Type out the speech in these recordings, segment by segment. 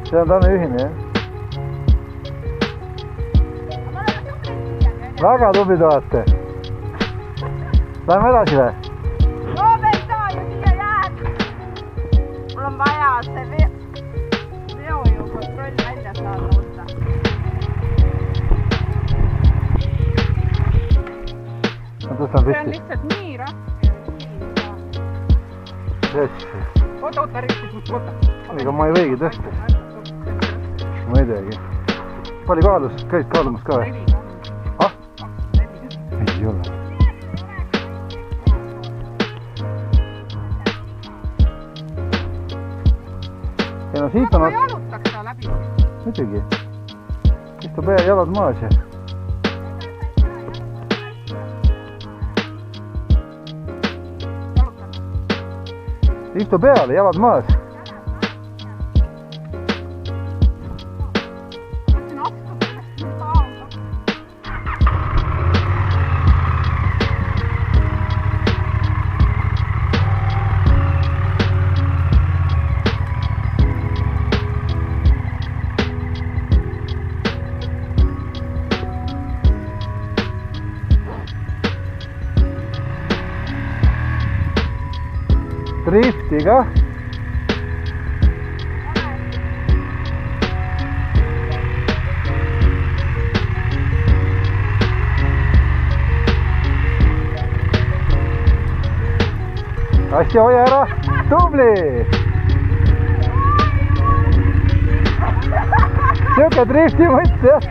see on Tanel ühine, jah? Väga tublid olete. Lähme edasi või? No me ei saa ju siia jääda. Mul on vaja see veoju kontroll välja saada võtta. Ma tõstan See on püsti. lihtsalt nii raske. Oota, rikkus, oota. Ega ma ei võigi tõsta. Ma ei teagi. Palju kaalus? Käid kaalumas ka või? Ah? Ei ole. Ja no siit on... Ma jalutaks ta läbi. Muidugi. Istu jalad maas ja... Istu peale, jalad maas. Driftiga. Hästi, hoia ära. Tubli! Siuke drifti mõts, jah?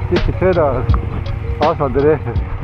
Tükid sõidavad asfaldirehvid.